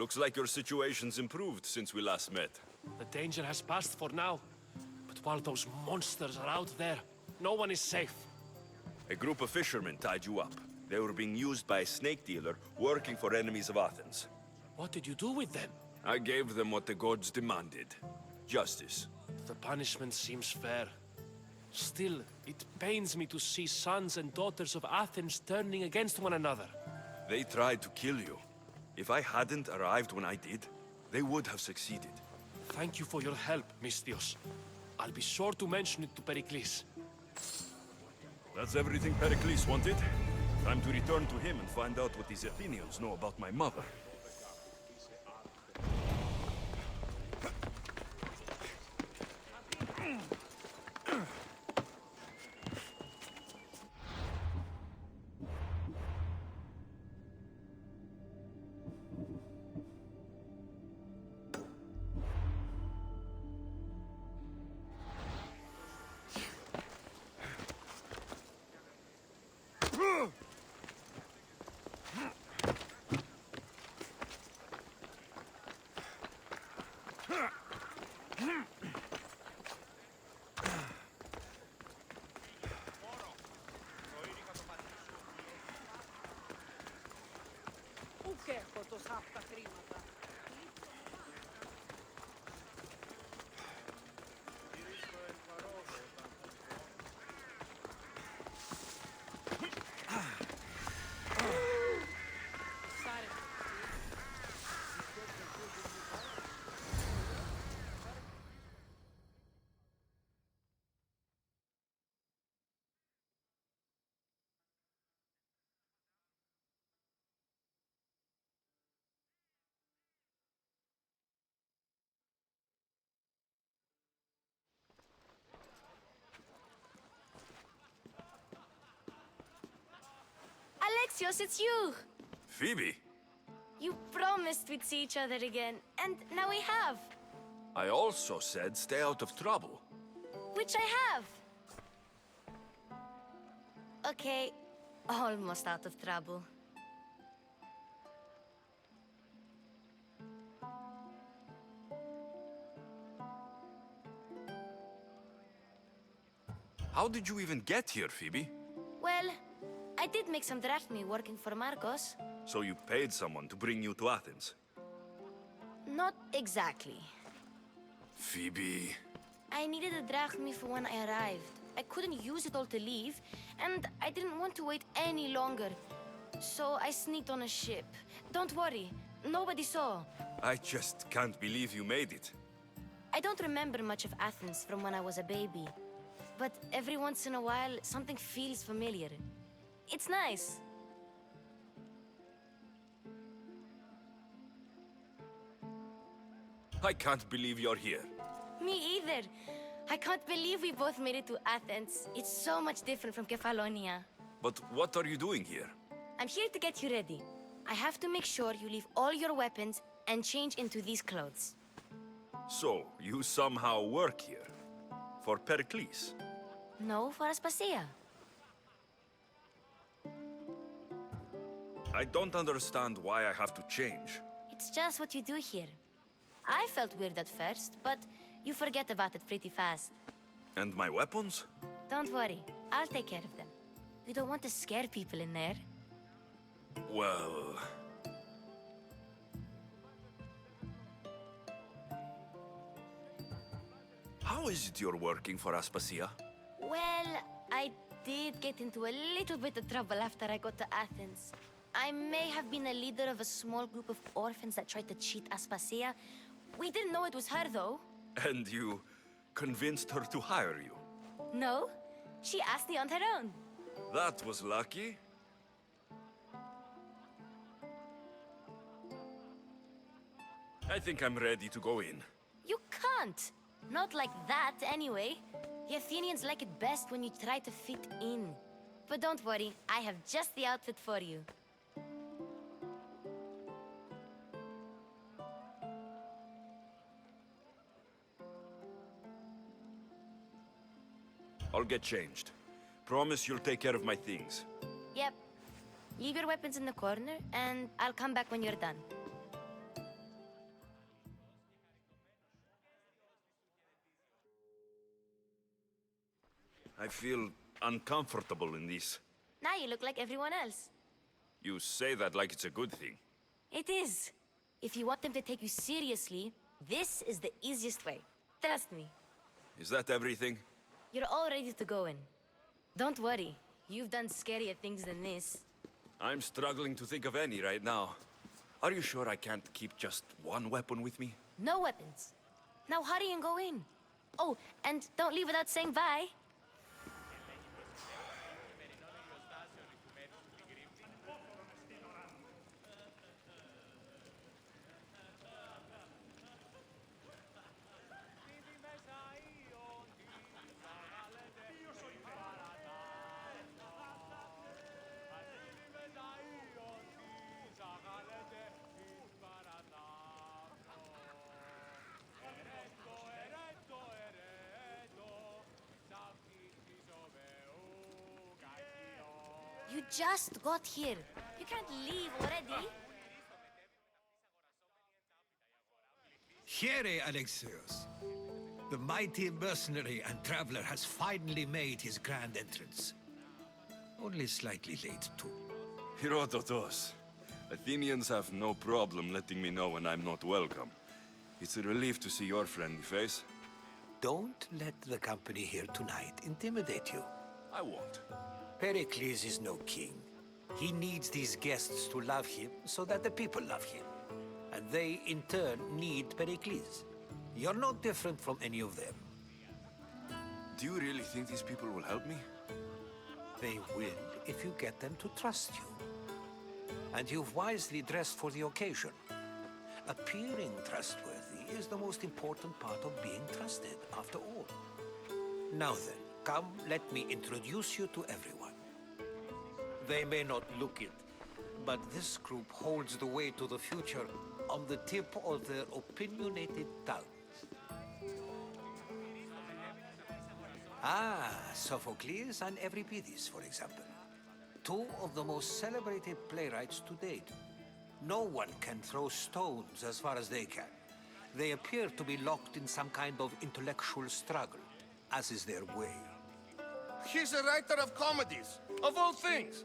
Looks like your situation's improved since we last met. The danger has passed for now. But while those monsters are out there, no one is safe. A group of fishermen tied you up. They were being used by a snake dealer working for enemies of Athens. What did you do with them? I gave them what the gods demanded. Justice. The punishment seems fair. Still, it pains me to see sons and daughters of Athens turning against one another. They tried to kill you. If I hadn't arrived when I did, they would have succeeded. Thank you for your help, Misthios. I'll be sure to mention it to Pericles. That's everything Pericles wanted. Time to return to him and find out what these Athenians know about my mother. Alexios, it's you! Phoebe! You promised we'd see each other again, and now we have. I also said stay out of trouble. Which I have. Okay, almost out of trouble. How did you even get here, Phoebe? Well, I did make some drachmi working for Marcos. So you paid someone to bring you to Athens? Not exactly. Phoebe... I needed a drachmi for when I arrived. I couldn't use it all to leave, and I didn't want to wait any longer. So I sneaked on a ship. Don't worry, nobody saw. I just can't believe you made it. I don't remember much of Athens from when I was a baby. But every once in a while, something feels familiar. It's nice. I can't believe you're here. Me either. I can't believe we both made it to Athens. It's so much different from Kefalonia. But what are you doing here? I'm here to get you ready. I have to make sure you leave all your weapons and change into these clothes. So, you somehow work here? For Pericles? No, for Aspasia. I don't understand why I have to change. It's just what you do here. I felt weird at first, but you forget about it pretty fast. And my weapons? Don't worry, I'll take care of them. You don't want to scare people in there. Well... How is it you're working for Aspasia? Well, I did get into a little bit of trouble after I got to Athens. I may have been a leader of a small group of orphans that tried to cheat Aspasia. We didn't know it was her, though. And you convinced her to hire you? No, she asked me on her own. That was lucky. I think I'm ready to go in. You can't. Not like that, anyway. The Athenians like it best when you try to fit in. But don't worry, I have just the outfit for you. I'll get changed. Promise you'll take care of my things. Yep. Leave your weapons in the corner, and I'll come back when you're done. I feel uncomfortable in this. Now you look like everyone else. You say that like it's a good thing. It is. If you want them to take you seriously, this is the easiest way. Trust me. Is that everything? You're all ready to go in. Don't worry. You've done scarier things than this. I'm struggling to think of any right now. Are you sure I can't keep just one weapon with me? No weapons. Now hurry and go in. Oh, and don't leave without saying bye. You just got here. You can't leave already. Here, Alexios. The mighty mercenary and traveler has finally made his grand entrance. Only slightly late, too. Herodotos. Athenians have no problem letting me know when I'm not welcome. It's a relief to see your friendly face. Don't let the company here tonight intimidate you. I won't. Pericles is no king. He needs these guests to love him so that the people love him. And they, in turn, need Pericles. You're not different from any of them. Do you really think these people will help me? They will if you get them to trust you. And you've wisely dressed for the occasion. Appearing trustworthy is the most important part of being trusted, after all. Now then, come, let me introduce you to everyone. They may not look it, but this group holds the way to the future on the tip of their opinionated tongues. Ah, Sophocles and Euripides, for example. Two of the most celebrated playwrights to date. No one can throw stones as far as they can. They appear to be locked in some kind of intellectual struggle, as is their way. He's a writer of comedies, of all things.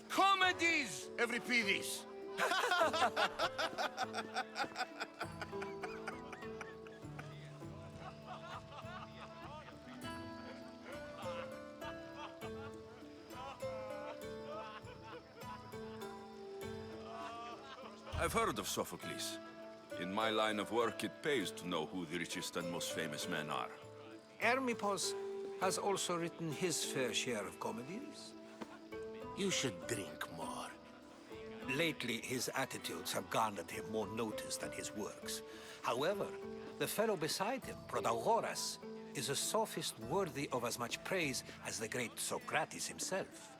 Comedies, Euripides. I've heard of Sophocles. In my line of work, it pays to know who the richest and most famous men are. Hermippos has also written his fair share of comedies. You should drink more. Lately, his attitudes have garnered him more notice than his works. However, the fellow beside him, Protagoras, is a sophist worthy of as much praise as the great Socrates himself.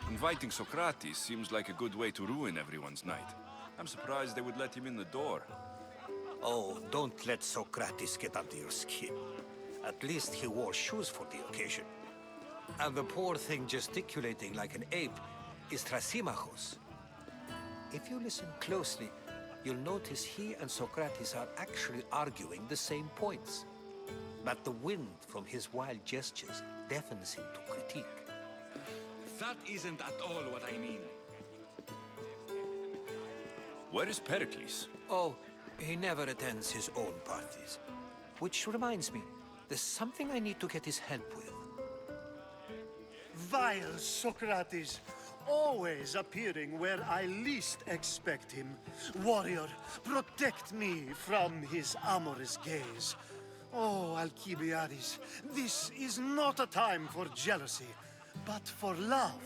Inviting Socrates seems like a good way to ruin everyone's night. I'm surprised they would let him in the door. Oh, don't let Socrates get under your skin. At least he wore shoes for the occasion. And the poor thing gesticulating like an ape is Thrasymachos. If you listen closely, you'll notice he and Socrates are actually arguing the same points. But the wind from his wild gestures deafens him to critique. That isn't at all what I mean. Where is Pericles? Oh, he never attends his own parties. Which reminds me, there's something I need to get his help with. Vile Socrates, always appearing where I least expect him. Warrior, protect me from his amorous gaze. Oh, Alcibiades, this is not a time for jealousy, but for love.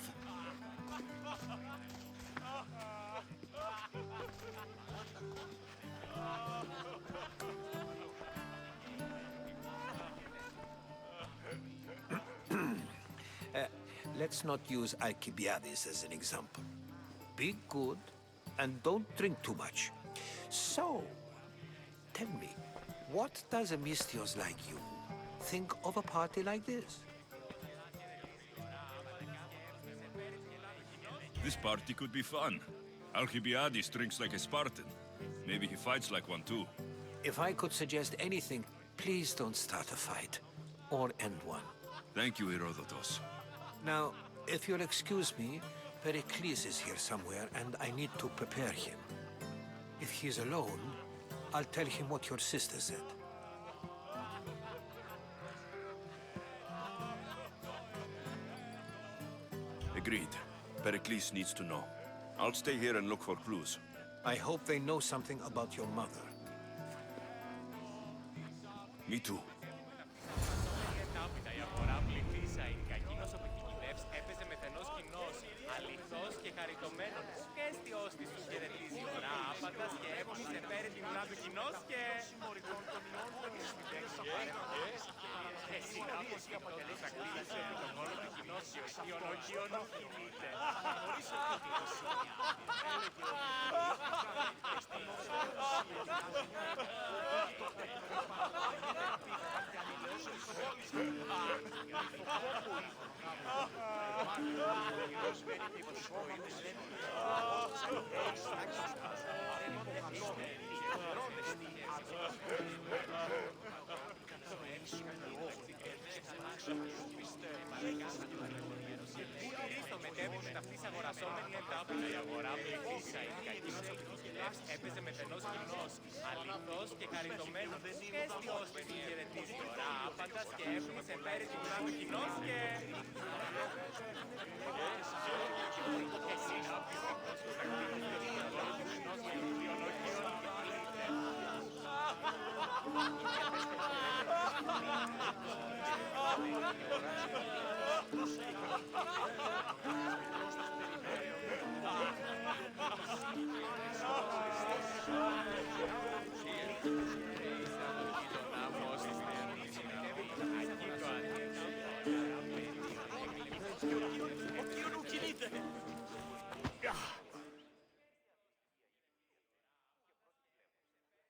Let's not use Alcibiades as an example. Be good, and don't drink too much. So, tell me, what does a Mystios like you think of a party like this? This party could be fun. Alcibiades drinks like a Spartan. Maybe he fights like one too. If I could suggest anything, please don't start a fight. Or end one. Thank you, Herodotus. Now, if you'll excuse me, Pericles is here somewhere, and I need to prepare him. If he's alone, I'll tell him what your sister said. Agreed. Pericles needs to know. I'll stay here and look for clues. I hope they know something about your mother. Me too. Μετάπειτα η αγορά πληθύσαει. Κακίνος ο πικινιδεύς έπαιζε μεθενός κοινός, αληθώς και χαριτωμένος. Και αίσθιος της του χαιρετίζει ωρά άπαντας και έβγισε πέρι την ουρά του κοινός και... Συμμορικών των ιών των εισπιτέξεις παρέμβοντας. Και συνάπως και αποτελείς ακτήλησε επί τον κόλο του κοινός και ο ισχύον όκιον κινείται. Χωρίς ότι το σημείο έλεγε στο μετέβη με ταυτής αγορασόμενη εντάπητα η αγορά πληθύσαει. Κακίνος ο πικινιδεύς έπαιζε μεθενός κοινός, αληθώς και χαριτωμένος. Και αισθιος της του χαιρετίζει ωρά άπαντας και έβγισε πέρι την ουρά του κοινός και...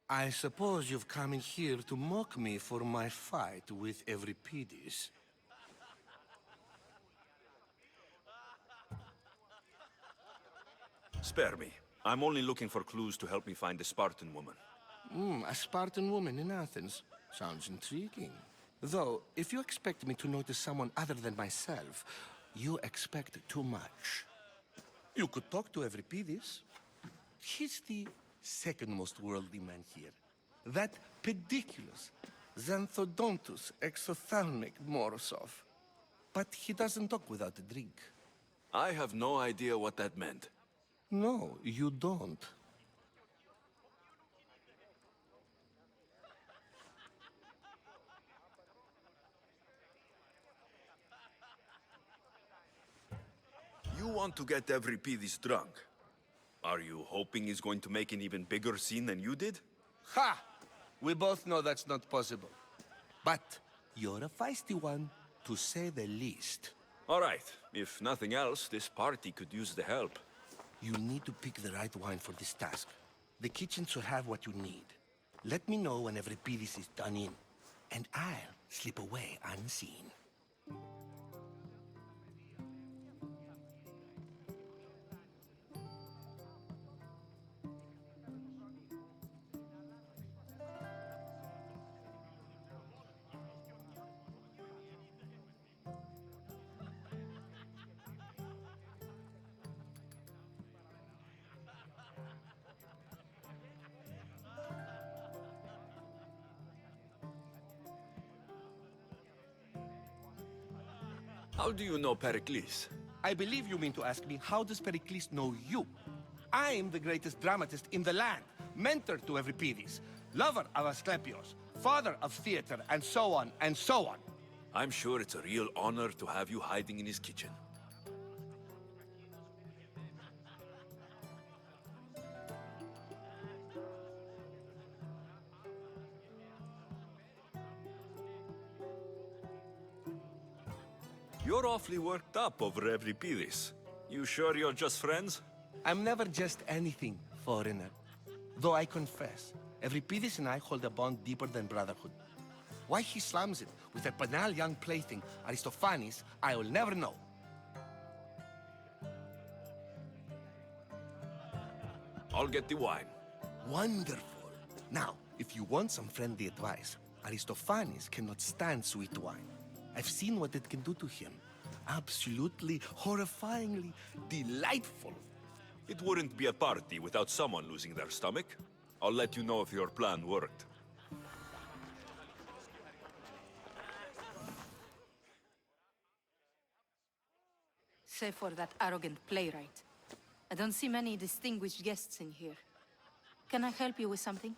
I suppose you've come in here to mock me for my fight with Euripides. Spare me. I'm only looking for clues to help me find a Spartan woman. A Spartan woman in Athens. Sounds intriguing. Though, if you expect me to notice someone other than myself, you expect too much. You could talk to Euripides. He's the second most worldly man here. That pediculous, xanthodontus exophthalmic Morosov. But he doesn't talk without a drink. I have no idea what that meant. No, you don't. You want to get Euripides drunk. Are you hoping he's going to make an even bigger scene than you did? Ha! We both know that's not possible. But you're a feisty one, to say the least. All right. If nothing else, this party could use the help. You need to pick the right wine for this task. The kitchen should have what you need. Let me know when Euripides is done in, and I'll slip away unseen. How do you know Pericles? I believe you mean to ask me, how does Pericles know you? I'm the greatest dramatist in the land, mentor to Euripides, lover of Asclepios, father of theater, and so on, and so on. I'm sure it's a real honor to have you hiding in his kitchen. You're awfully worked up over Euripides. You sure you're just friends? I'm never just anything, foreigner. Though I confess, Euripides and I hold a bond deeper than brotherhood. Why he slams it with a banal young plaything, Aristophanes, I will never know. I'll get the wine. Wonderful. Now, if you want some friendly advice, Aristophanes cannot stand sweet wine. I've seen what it can do to him. Absolutely, horrifyingly delightful. It wouldn't be a party without someone losing their stomach. I'll let you know if your plan worked. Save for that arrogant playwright. I don't see many distinguished guests in here. Can I help you with something?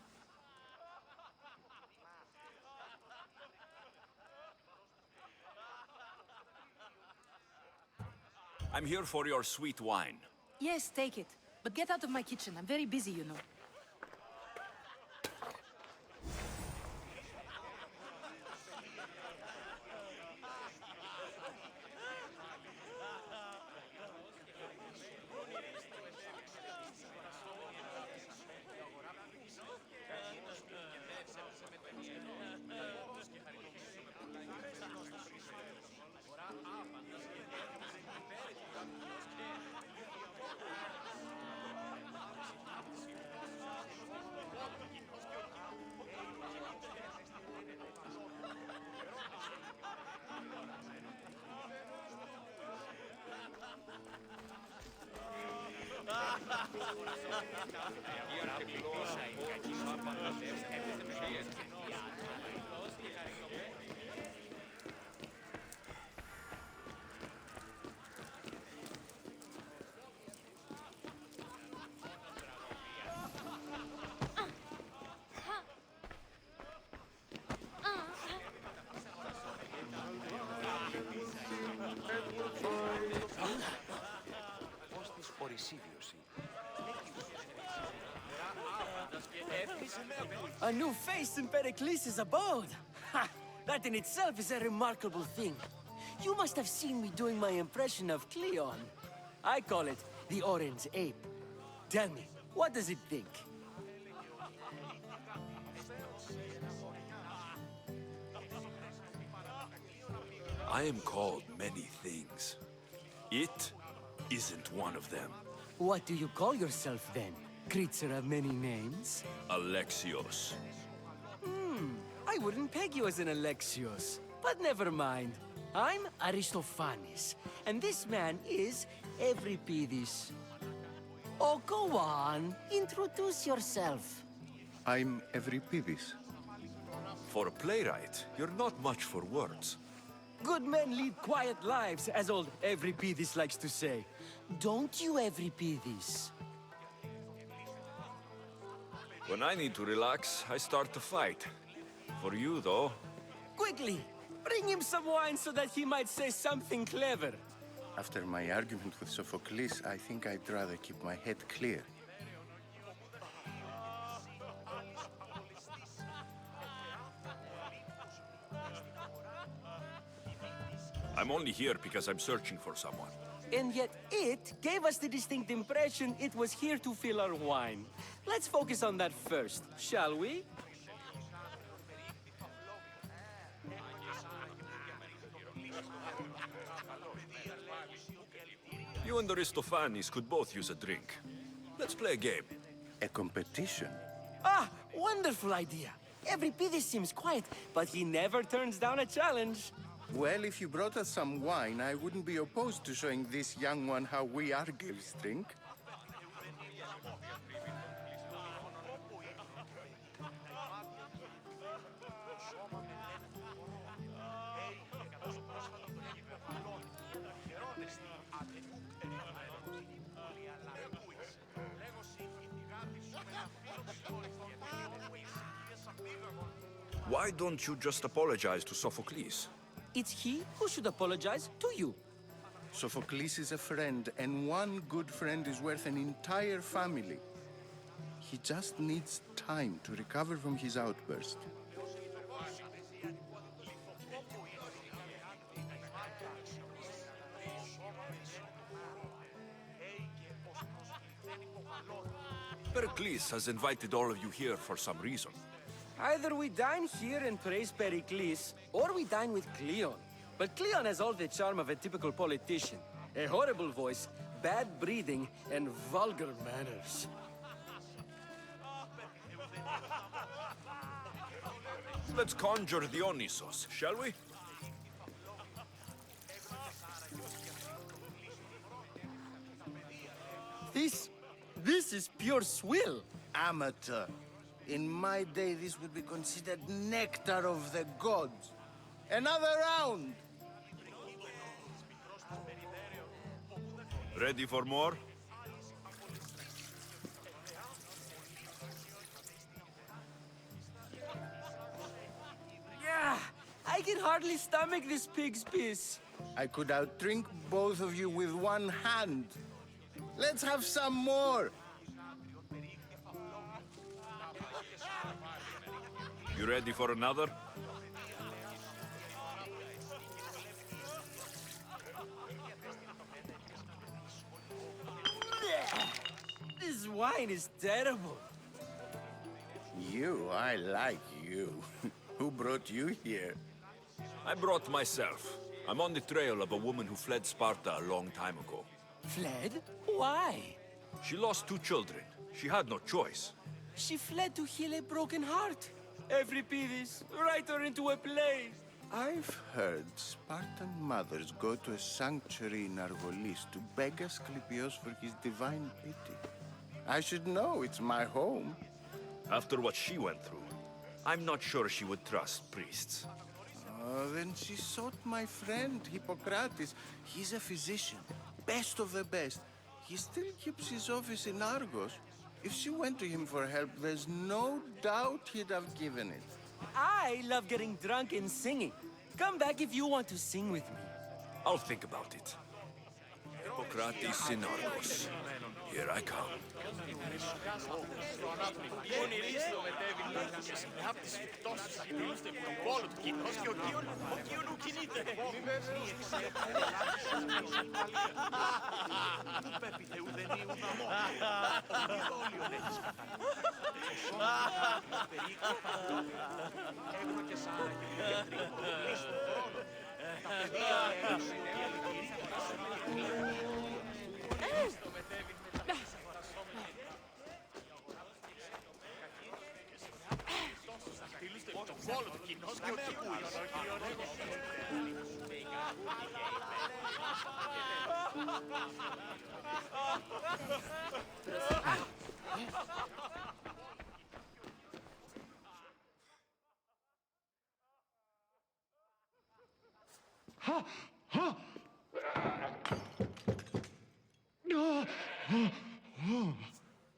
I'm here for your sweet wine. Yes, take it. But get out of my kitchen. I'm very busy, you know. A new face in Pericles' abode! Ha! That in itself is a remarkable thing. You must have seen me doing my impression of Cleon. I call it the Orange Ape. Tell me, what does it think? I am called many things. It isn't one of them. What do you call yourself then? Creature of many names? Alexios. I wouldn't peg you as an Alexios. But never mind. I'm Aristophanes, and this man is Euripides. Oh, go on. Introduce yourself. I'm Euripides. For a playwright, you're not much for words. Good men lead quiet lives, as old Euripides likes to say. Don't you, Euripides? When I need to relax, I start to fight. For you, though, Quickly, bring him some wine so that he might say something clever. After my argument with Sophocles, I think I'd rather keep my head clear. I'm only here because I'm searching for someone. And yet it gave us the distinct impression it was here to fill our wine. Let's focus on that first, shall we? You and Aristophanes could both use a drink. Let's play a game. A competition? Ah, wonderful idea. Euripides seems quiet, but he never turns down a challenge. Well, if you brought us some wine, I wouldn't be opposed to showing this young one how we Argives drink. Why don't you just apologize to Sophocles? It's he who should apologize to you. Sophocles is a friend, and one good friend is worth an entire family. He just needs time to recover from his outburst. Pericles has invited all of you here for some reason. Either we dine here and praise Pericles, or we dine with Cleon. But Cleon has all the charm of a typical politician. A horrible voice, bad breeding, and vulgar manners. Let's conjure Dionysos, shall we? This is pure swill. Amateur. In my day, this would be considered nectar of the gods. Another round! Ready for more? Yeah, I can hardly stomach this pig's piss. I could outdrink both of you with one hand. Let's have some more! You ready for another? This wine is terrible. I like you. Who brought you here? I brought myself. I'm on the trail of a woman who fled Sparta a long time ago. Fled? Why? She lost 2 children. She had no choice. She fled to heal a broken heart. Euripides, write her into a play. I've heard Spartan mothers go to a sanctuary in Argolis to beg Asclepios for his divine pity. I should know, it's my home. After what she went through, I'm not sure she would trust priests. Then she sought my friend, Hippocrates. He's a physician, best of the best. He still keeps his office in Argos. If she went to him for help, there's no doubt he'd have given it. I love getting drunk and singing. Come back if you want to sing with me. I'll think about it. Hippocrates in Argos. Here I come.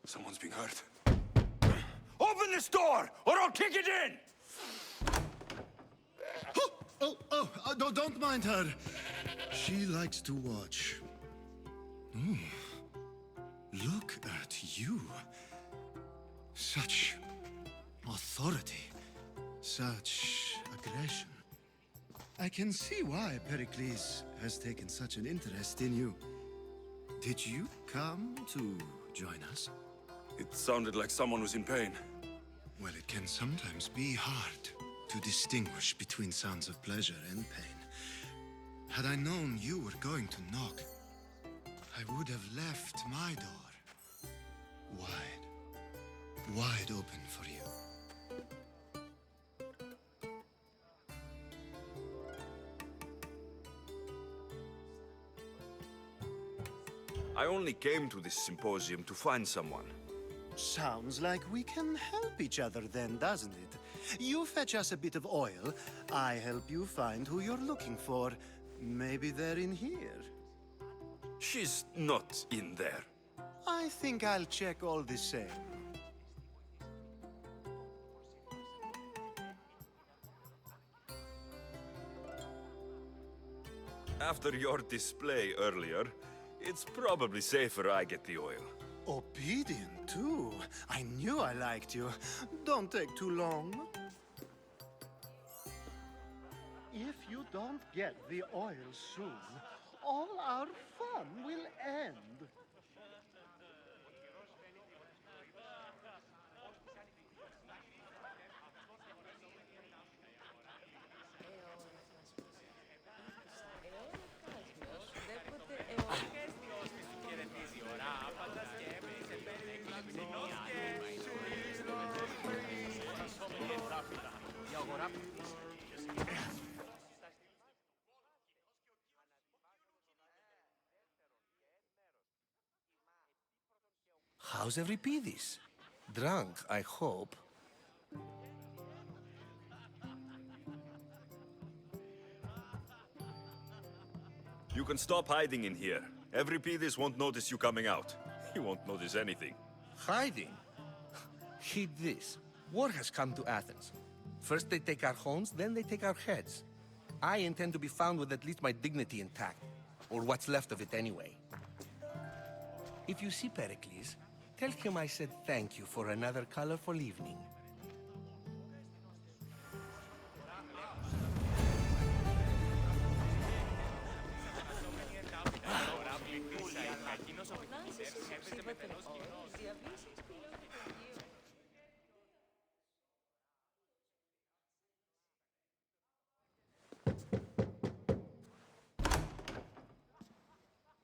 Someone's being hurt. Open this door, or I'll kick it in! Don't mind her. She likes to watch. Oh, look at you. Such authority. Such aggression. I can see why Pericles has taken such an interest in you. Did you come to join us? It sounded like someone was in pain. Well, it can sometimes be hard to distinguish between sounds of pleasure and pain. Had I known you were going to knock, I would have left my door wide open for you. I only came to this symposium to find someone. Sounds like we can help each other then, doesn't it? You fetch us a bit of oil, I help you find who you're looking for. Maybe they're in here. She's not in there. I think I'll check all the same. After your display earlier, it's probably safer I get the oil. Obedient, too. I knew I liked you. Don't take too long. If you don't get the oil soon, all our fun will end. How's Euripides? Drunk, I hope. You can stop hiding in here. Euripides won't notice you coming out. He won't notice anything. Hiding? Heed this. War has come to Athens. First they take our homes, then they take our heads. I intend to be found with at least my dignity intact. Or what's left of it anyway. If you see Pericles, tell him I said thank you for another colorful evening.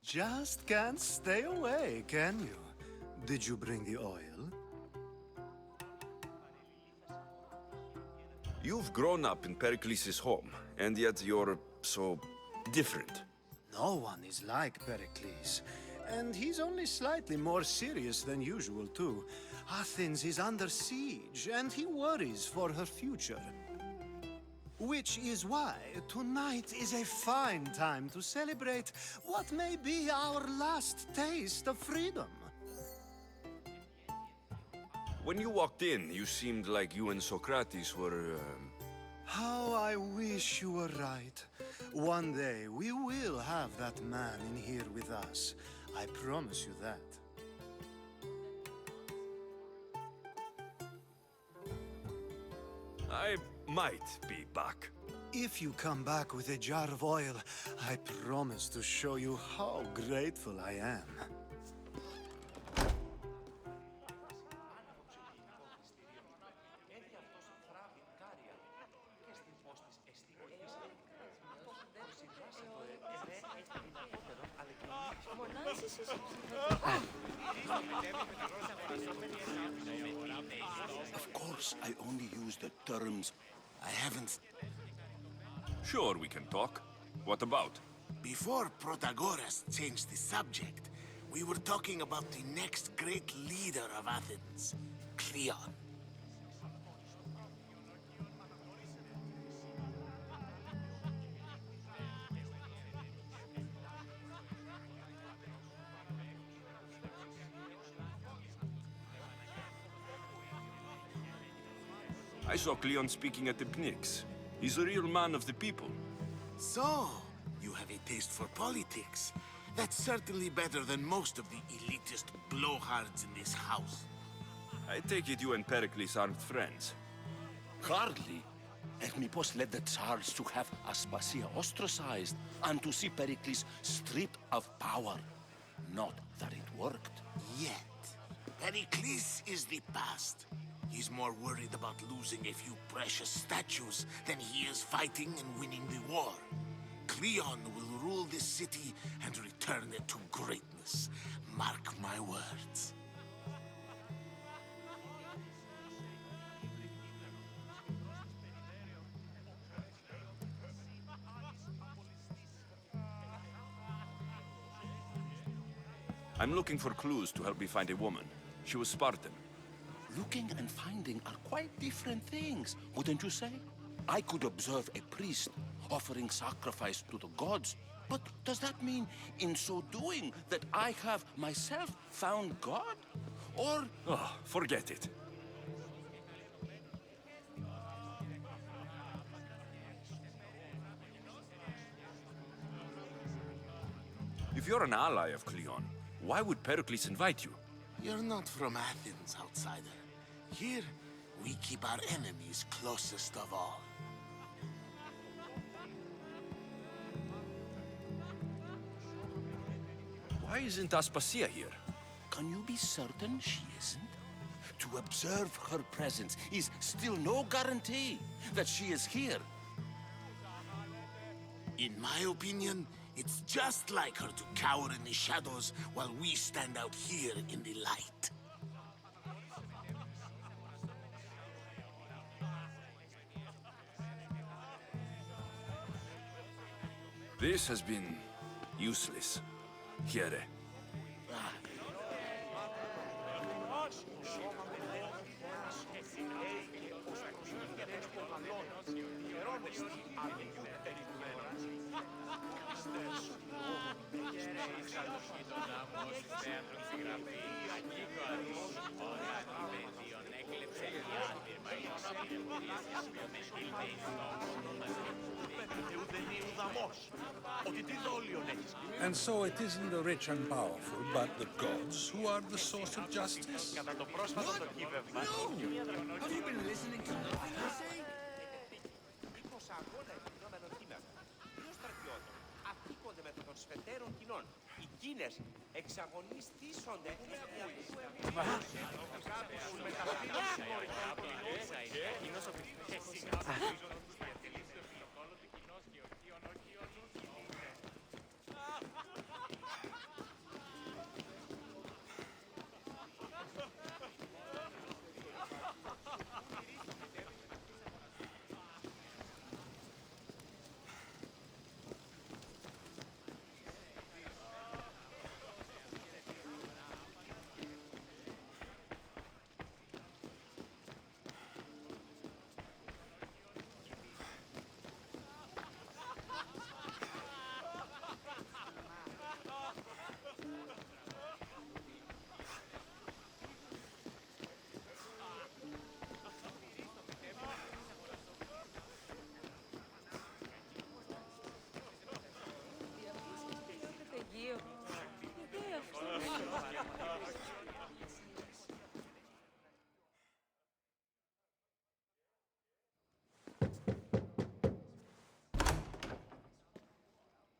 Just can't stay away, can you? Did you bring the oil? You've grown up in Pericles' home, and yet you're so different. No one is like Pericles. And he's only slightly more serious than usual, too. Athens is under siege, and he worries for her future. Which is why tonight is a fine time to celebrate what may be our last taste of freedom. When you walked in, you seemed like you and Socrates were, How I wish you were right. One day we will have that man in here with us. I promise you that. I might be back. If you come back with a jar of oil, I promise to show you how grateful I am. Of course, I only use the terms. I haven't... Sure, we can talk. What about? Before Protagoras changed the subject, we were talking about the next great leader of Athens, Cleon. I saw Cleon speaking at the Pnyx. He's a real man of the people. So, you have a taste for politics. That's certainly better than most of the elitist blowhards in this house. I take it you and Pericles aren't friends. Hardly. Hermippos led the Tsars to have Aspasia ostracized and to see Pericles stripped of power. Not that it worked. Yet, Pericles is the past. He's more worried about losing a few precious statues than he is fighting and winning the war. Cleon will rule this city and return it to greatness. Mark my words. I'm looking for clues to help me find a woman. She was Spartan. Looking and finding are quite different things, wouldn't you say? I could observe a priest offering sacrifice to the gods, but does that mean, in so doing, that I have myself found God? Or... Oh, forget it. If you're an ally of Cleon, why would Pericles invite you? You're not from Athens, outsider. Here, we keep our enemies closest of all. Why isn't Aspasia here? Can you be certain she isn't? To observe her presence is still no guarantee that she is here. In my opinion, it's just like her to cower in the shadows while we stand out here in the light. This has been useless. Here. And so it isn't the rich and powerful, but the gods who are the source of justice. Κατά το πρόσφατο δοκίμευμα... Have you been listening to nothing I say? Μήπως αγώνα γινόμενο κίνημα. Ποιο στρατιώτων αφήκονται με των σφετέρων κοινών. Οι Κίνες εξαγωνιστήσονται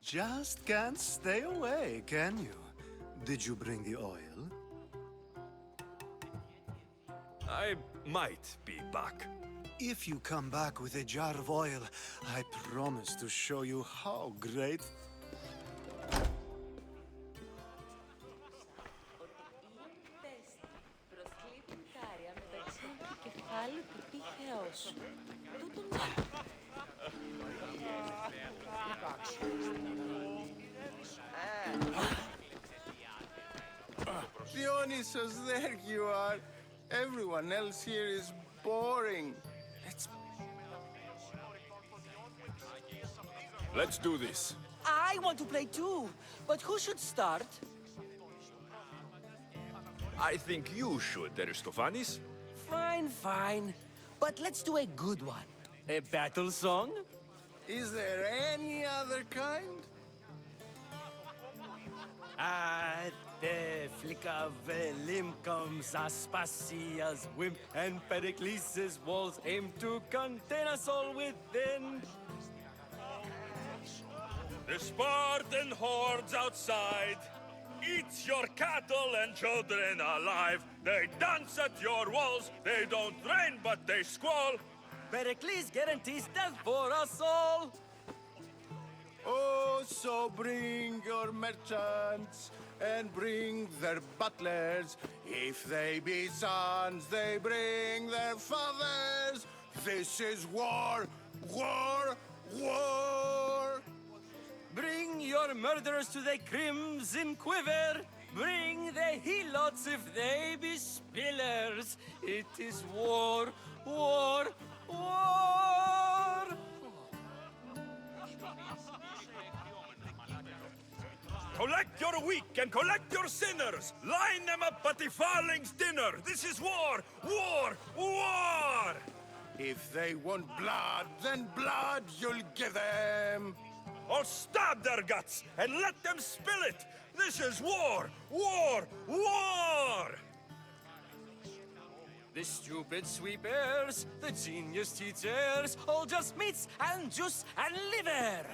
Just can't stay away, can you? Did you bring the oil? I might be back. If you come back with a jar of oil, I promise to show you how great... Dionysus, there you are. Everyone else here is boring. Let's do this. I want to play too, but who should start? I think you should, Aristophanes. Fine, fine. But let's do a good one. A battle song? Is there any other kind? At the flick of a limb comes Aspasia's whim, and Pericles' walls aim to contain us all within. The Spartan hordes outside eat your cattle and children alive. They dance at your walls. They don't rain, but they squall. Pericles guarantees death for us all. Oh, so bring your merchants and bring their butlers. If they be sons, they bring their fathers. This is war, war, war. Bring your murderers to the crimson quiver. Bring the helots if they be spillers. It is war, war, war. Collect your weak and collect your sinners. Line them up at the Farling's dinner. This is war, war, war. If they want blood, then blood you'll give them. Or stab their guts and let them spill it. This is war, war, war. The stupid sweepers, the genius teachers, all just meats and juice and liver.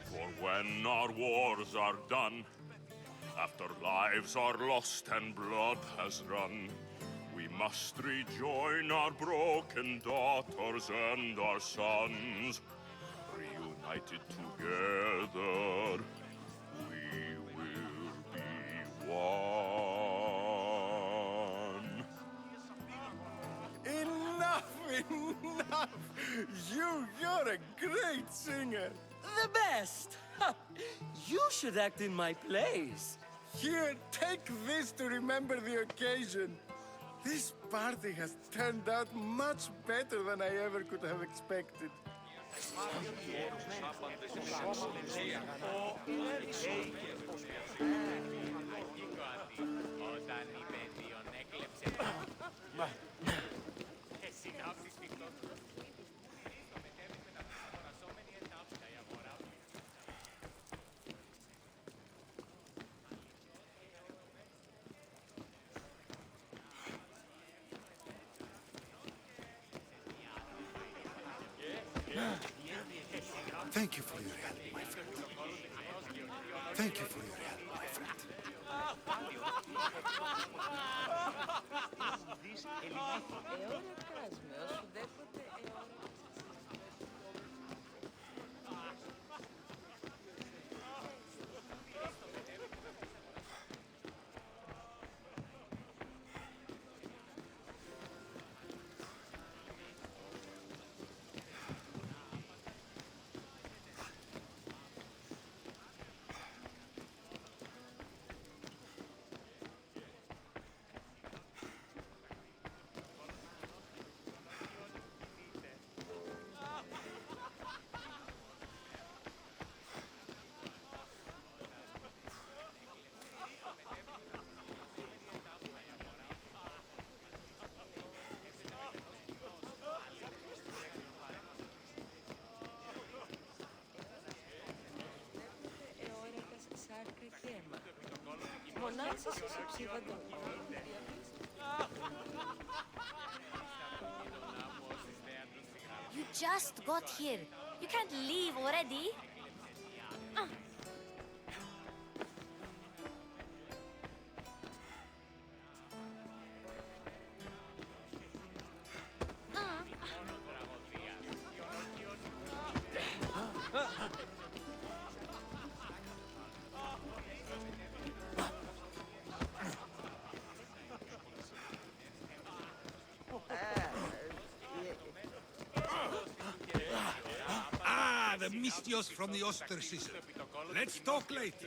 For when our wars are done, after lives are lost and blood has run, we must rejoin our broken daughters and our sons. Reunited together, we will be one. Enough Enough! You're a great singer. The best! Ha! You should act in my plays. Here, take this to remember the occasion. This party has turned out much better than I ever could have expected. Όταν είπε Διον έκλεψε συνάψεις φυκτός του. Στο μετέβη με τα αγορασόμενη εντάφτα η αγορά. Thank you for your help, my friend. Thank you for your help, my friend. You just got here. You can't leave already. Ah, the Mystios from the ostracism. Let's talk later.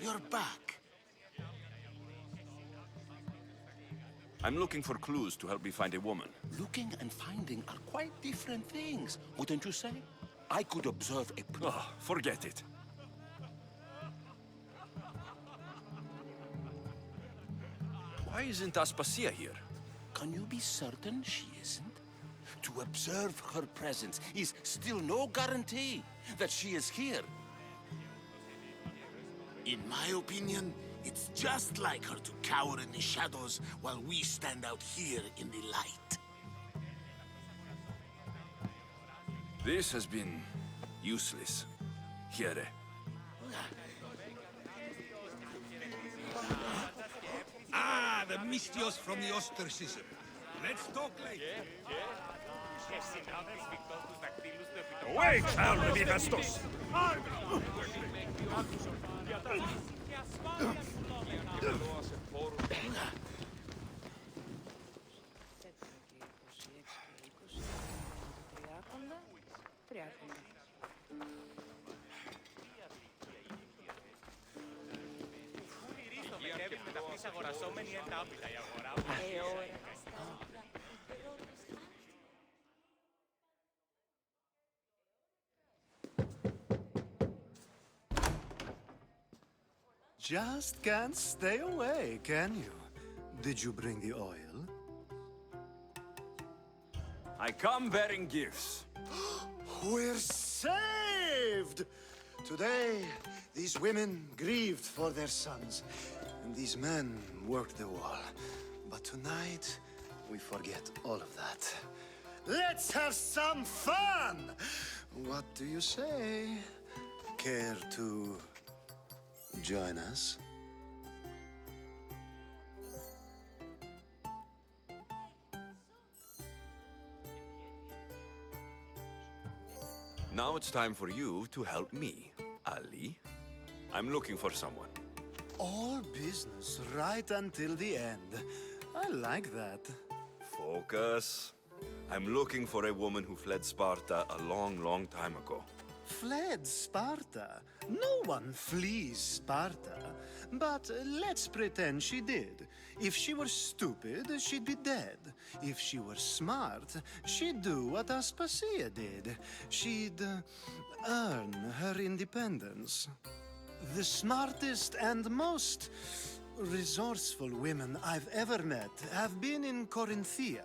You're back. I'm looking for clues to help me find a woman. Looking and finding are quite different things, wouldn't you say? I could observe a... Oh, forget it. Why isn't Aspasia here? Can you be certain she isn't? To observe her presence is still no guarantee that she is here. In my opinion, it's just like her to cower in the shadows while we stand out here in the light. This has been useless. Here. Ah, the Mystios from the ostracism. Let's talk later. Away, child of Hephaestus! Στο μετέβη με τα αγορασόμενη εντάφτα η αγορά. Just can't stay away, can you? Did you bring the oil? I come bearing gifts. We're saved! Today, these women grieved for their sons, and these men worked the wall. But tonight, we forget all of that. Let's have some fun! What do you say? Care to join us? Now it's time for you to help me, Ali. I'm looking for someone. All business right until the end. I like that. Focus. I'm looking for a woman who fled Sparta a long, long time ago. Fled Sparta? No one flees Sparta. But let's pretend she did. If she were stupid, she'd be dead. If she were smart, she'd do what Aspasia did. She'd earn her independence. The smartest and most resourceful women I've ever met have been in Corinthia.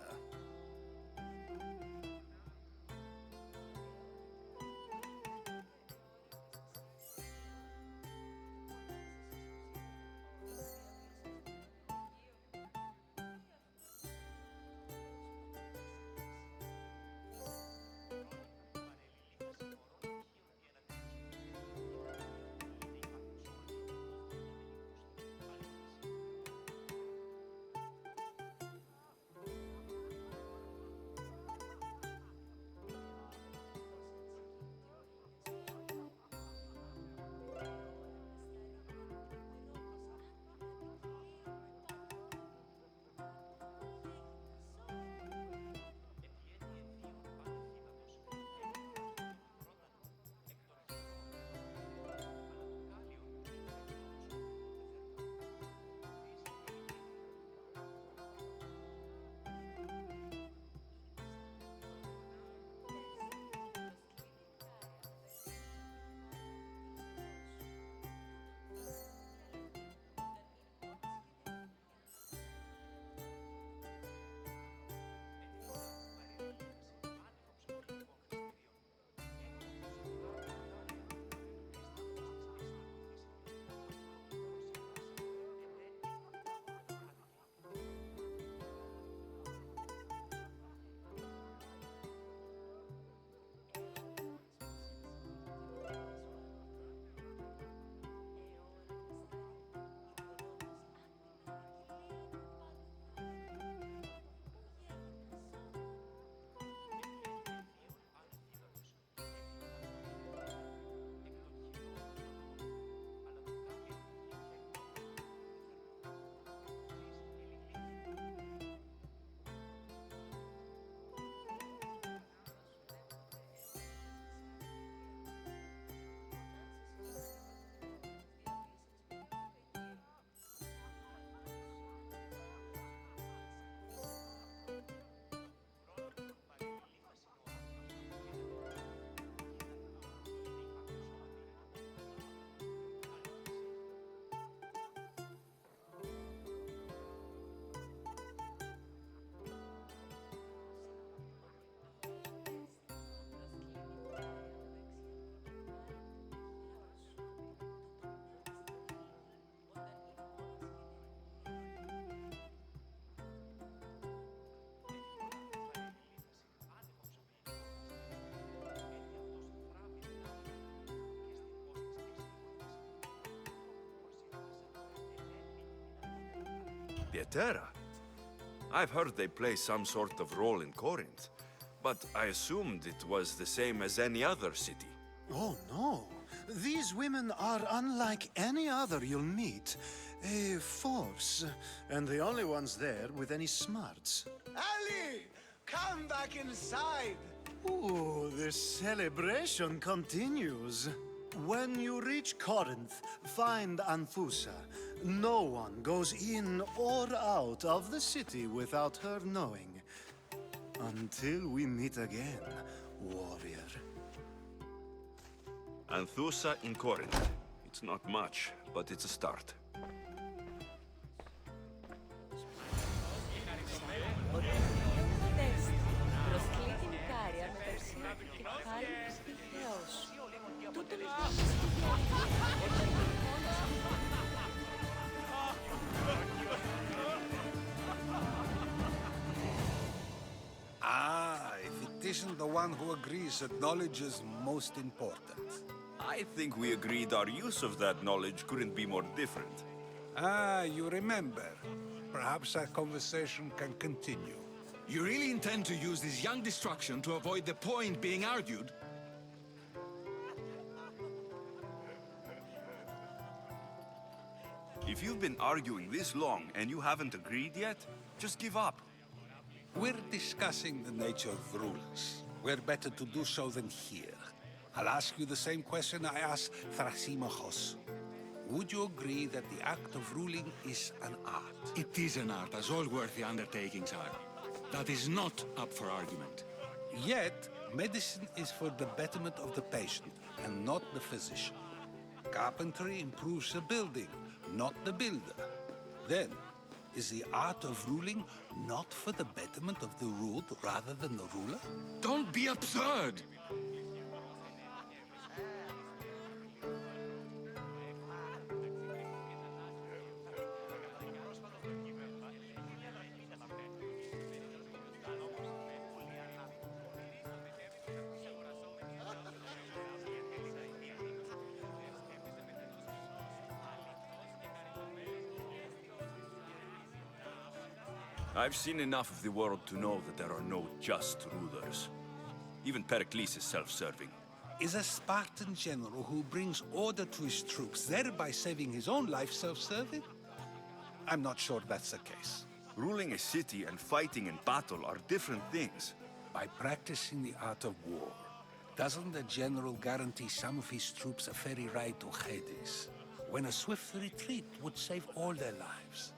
Pietera? I've heard they play some sort of role in Corinth, but I assumed it was the same as any other city. Oh, no. These women are unlike any other you'll meet. A force, and the only ones there with any smarts. Ali! Come back inside! Ooh, the celebration continues. When you reach Corinth, find Anthusa. No one goes in or out of the city without her knowing. Until we meet again, warrior. Anthusa in Corinth. It's not much, but it's a start. Ah, if it isn't the one who agrees that knowledge is most important. I think we agreed our use of that knowledge couldn't be more different. Ah, you remember. Perhaps our conversation can continue. You really intend to use this young destruction to avoid the point being argued? If you've been arguing this long and you haven't agreed yet, just give up. We're discussing the nature of rulers. Where better to do so than here? I'll ask you the same question I asked Thrasimachos. Would you agree that the act of ruling is an art? It is an art, as all worthy undertakings are. That is not up for argument. Yet, medicine is for the betterment of the patient, and not the physician. Carpentry improves the building, not the builder. Then, is the art of ruling not for the betterment of the ruled rather than the ruler? Don't be absurd! I've seen enough of the world to know that there are no just rulers. Even Pericles is self-serving. Is a Spartan general who brings order to his troops, thereby saving his own life, self-serving? I'm not sure that's the case. Ruling a city and fighting in battle are different things. By practicing the art of war, doesn't the general guarantee some of his troops a ferry ride to Hades, when a swift retreat would save all their lives?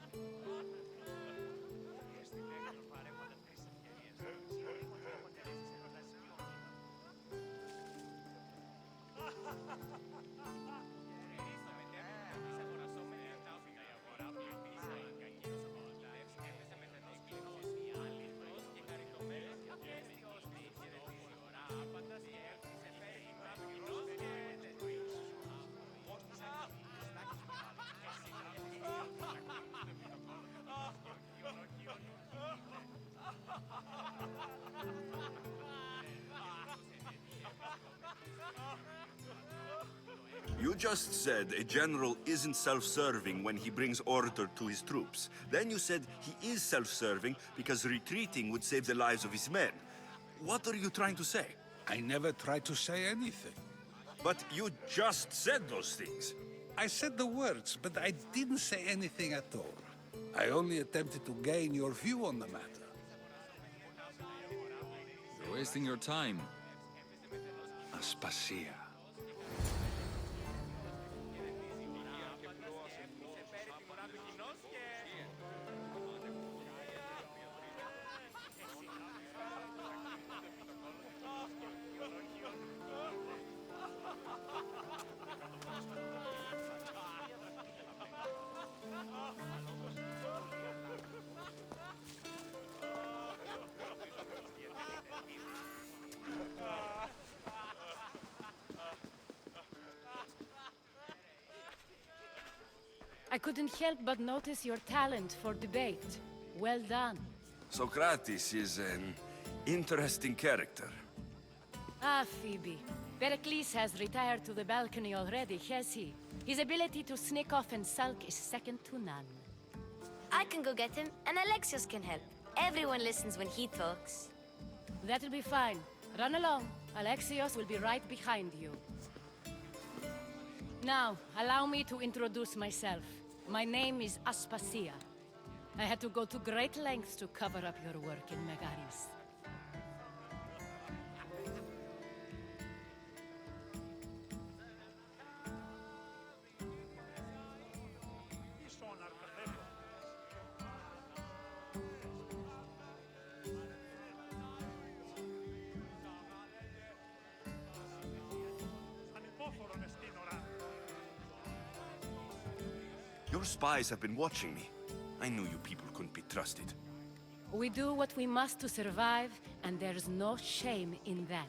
You just said a general isn't self-serving when he brings order to his troops. Then you said he is self-serving because retreating would save the lives of his men. What are you trying to say? I never tried to say anything. But you just said those things. I said the words, but I didn't say anything at all. I only attempted to gain your view on the matter. You're wasting your time. Aspasia. I couldn't help but notice your talent for debate. Well done. Socrates is an interesting character. Ah, Phoebe. Pericles has retired to the balcony already, has he? His ability to sneak off and sulk is second to none. I can go get him, and Alexios can help. Everyone listens when he talks. That'll be fine. Run along. Alexios will be right behind you. Now, allow me to introduce myself. My name is Aspasia. I had to go to great lengths to cover up your work in Megaris. Your spies have been watching me. I knew you people couldn't be trusted. We do what we must to survive, and there's no shame in that.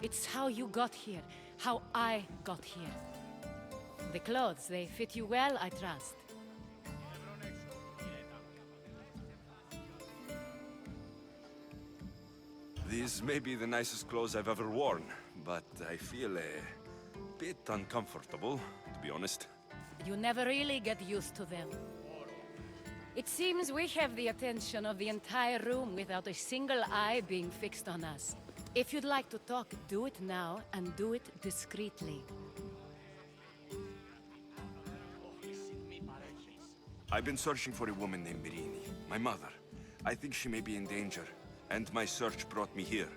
It's how you got here, how I got here. The clothes, they fit you well, I trust. These may be the nicest clothes I've ever worn, but I feel a bit uncomfortable, to be honest. You never really get used to them. It seems we have the attention of the entire room without a single eye being fixed on us. If you'd like to talk, do it now, and do it discreetly. I've been searching for a woman named Mirini, my mother. I think she may be in danger, and my search brought me here.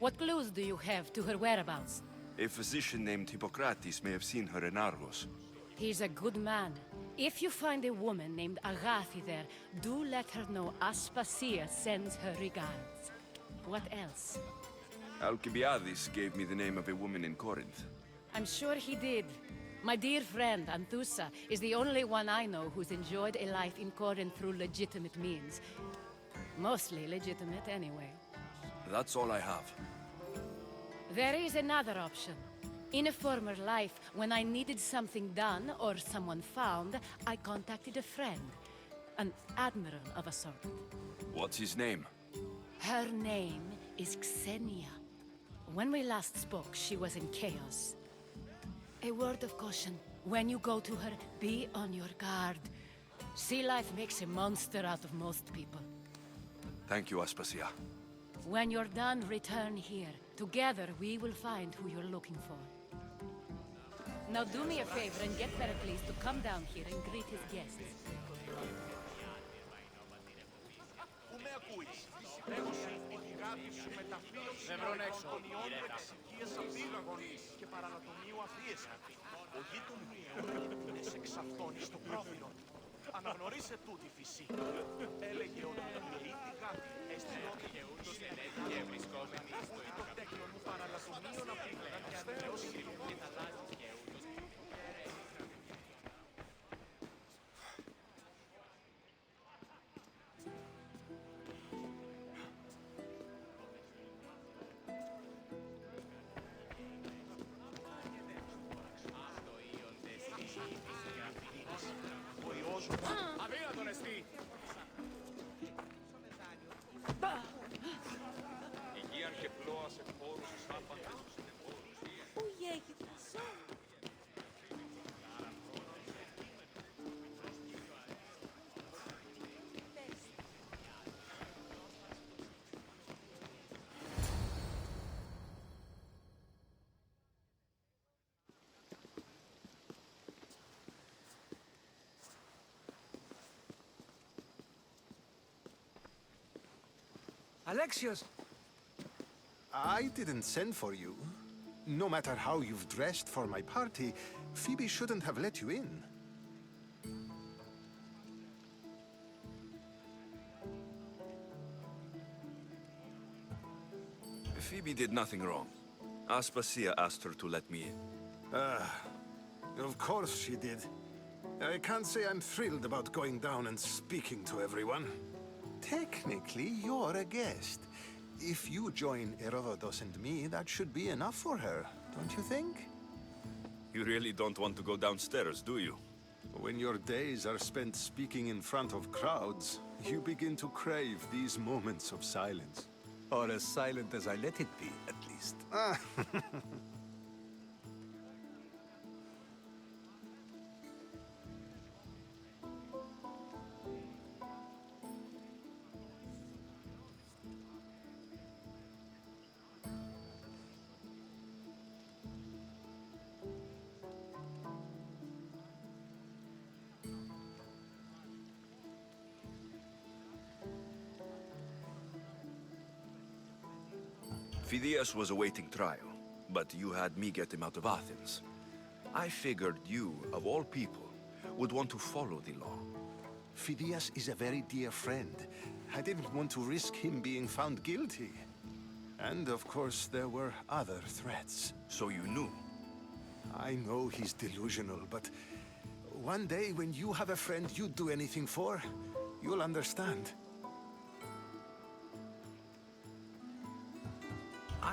What clues do you have to her whereabouts? A physician named Hippocrates may have seen her in Argos. He's a good man. If you find a woman named Agathi there, do let her know Aspasia sends her regards. What else? Alcibiades gave me the name of a woman in Corinth. I'm sure he did. My dear friend, Anthusa, is the only one I know who's enjoyed a life in Corinth through legitimate means. Mostly legitimate, anyway. That's all I have. There is another option. In a former life, when I needed something done or someone found, I contacted a friend. An admiral of a sort. What's his name? Her name is Xenia. When we last spoke, she was in chaos. A word of caution. When you go to her, be on your guard. Sea life makes a monster out of most people. Thank you, Aspasia. When you're done, return here. Together, we will find who you're looking for. Now do me a favor and get Pericles to come down here and greet his guests. Αναγνωρίσε τούτη φυσή. Έλεγε ότι η ηθικά έστειλε και ούτως και βρισκόμενοι στο το τέκνο μου παραλατομίων από την καταστέρωση και τα λάθη και ούτως. Αδύνατον εστί! Υγείαν και πλώα σε πόρους άπαντες τους συνεπόρους. Πού γέγεται ζω! Alexios! I didn't send for you. No matter how you've dressed for my party, Phoebe shouldn't have let you in. Phoebe did nothing wrong. Aspasia asked her to let me in. Of course she did. I can't say I'm thrilled about going down and speaking to everyone. Technically, you're a guest. If you join Herodotus and me, that should be enough for her, don't you think? You really don't want to go downstairs, do you? When your days are spent speaking in front of crowds, you begin to crave these moments of silence. Or as silent as I let it be, at least. Phidias was awaiting trial, but you had me get him out of Athens. I figured you, of all people, would want to follow the law. Phidias is a very dear friend. I didn't want to risk him being found guilty. And of course, there were other threats. So you knew? I know he's delusional, but one day when you have a friend you'd do anything for, you'll understand.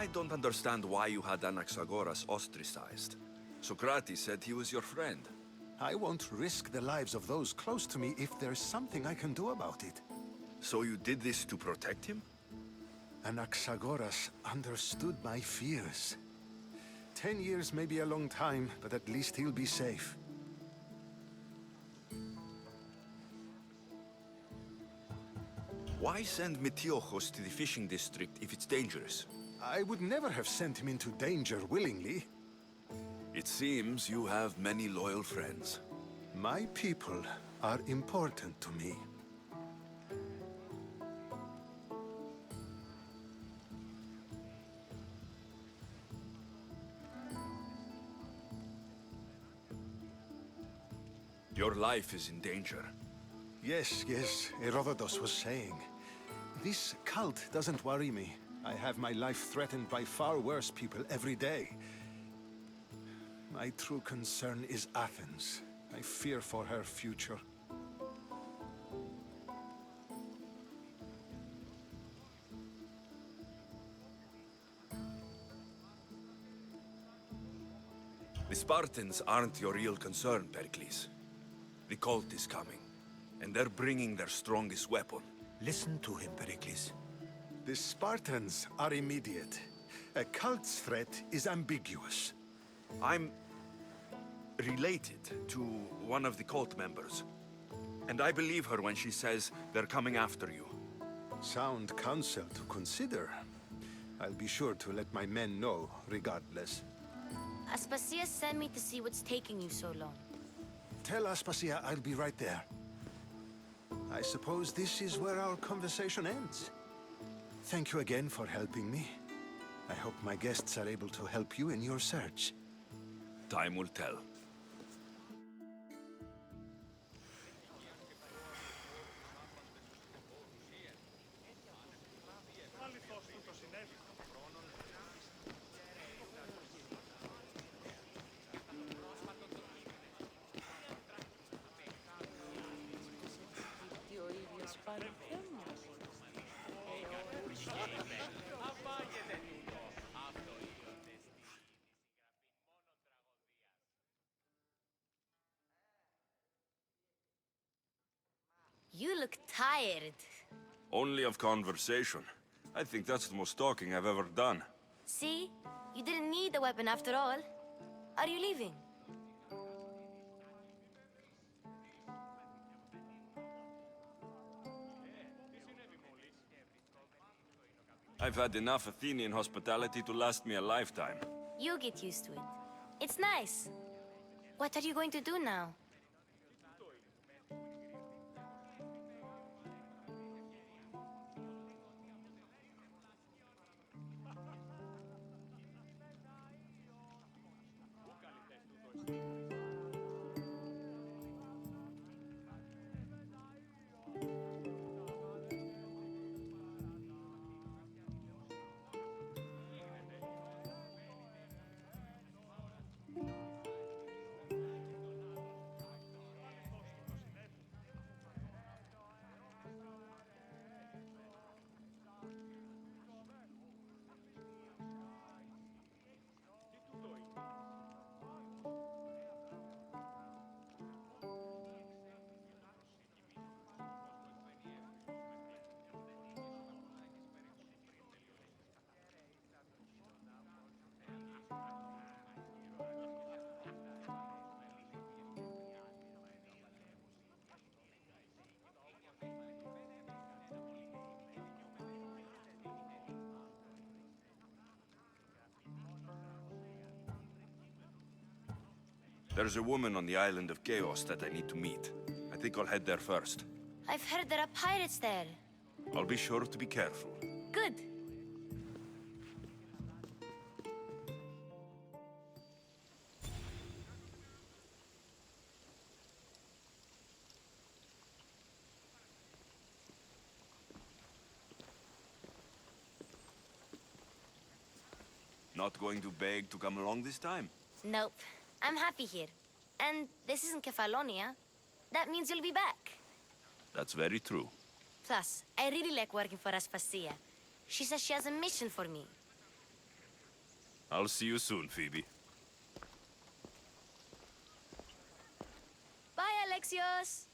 I don't understand why you had Anaxagoras ostracized. Socrates said he was your friend. I won't risk the lives of those close to me if there's something I can do about it. So you did this to protect him? Anaxagoras understood my fears. 10 years may be a long time, but at least he'll be safe. Why send Metiochos to the fishing district if it's dangerous? I would never have sent him into danger willingly. It seems you have many loyal friends. My people are important to me. Your life is in danger. Yes, Herodotus was saying. This cult doesn't worry me. I have my life threatened by far worse people every day. My true concern is Athens. I fear for her future. The Spartans aren't your real concern, Pericles. The cult is coming, and they're bringing their strongest weapon. Listen to him, Pericles. The Spartans are immediate. A cult's threat is ambiguous. I'm related to one of the cult members. And I believe her when she says they're coming after you. Sound counsel to consider. I'll be sure to let my men know, regardless. Aspasia sent me to see what's taking you so long. Tell Aspasia I'll be right there. I suppose this is where our conversation ends. Thank you again for helping me. I hope my guests are able to help you in your search. Time will tell. You look tired. Only of conversation. I think that's the most talking I've ever done. See? You didn't need the weapon after all. Are you leaving? I've had enough Athenian hospitality to last me a lifetime. You'll get used to it. It's nice. What are you going to do now? There's a woman on the island of Chaos that I need to meet. I think I'll head there first. I've heard there are pirates there. I'll be sure to be careful. Good. Not going to beg to come along this time? Nope. I'm happy here. And this isn't Kefalonia. That means you'll be back. That's very true. Plus, I really like working for Aspasia. She says she has a mission for me. I'll see you soon, Phoebe. Bye, Alexios!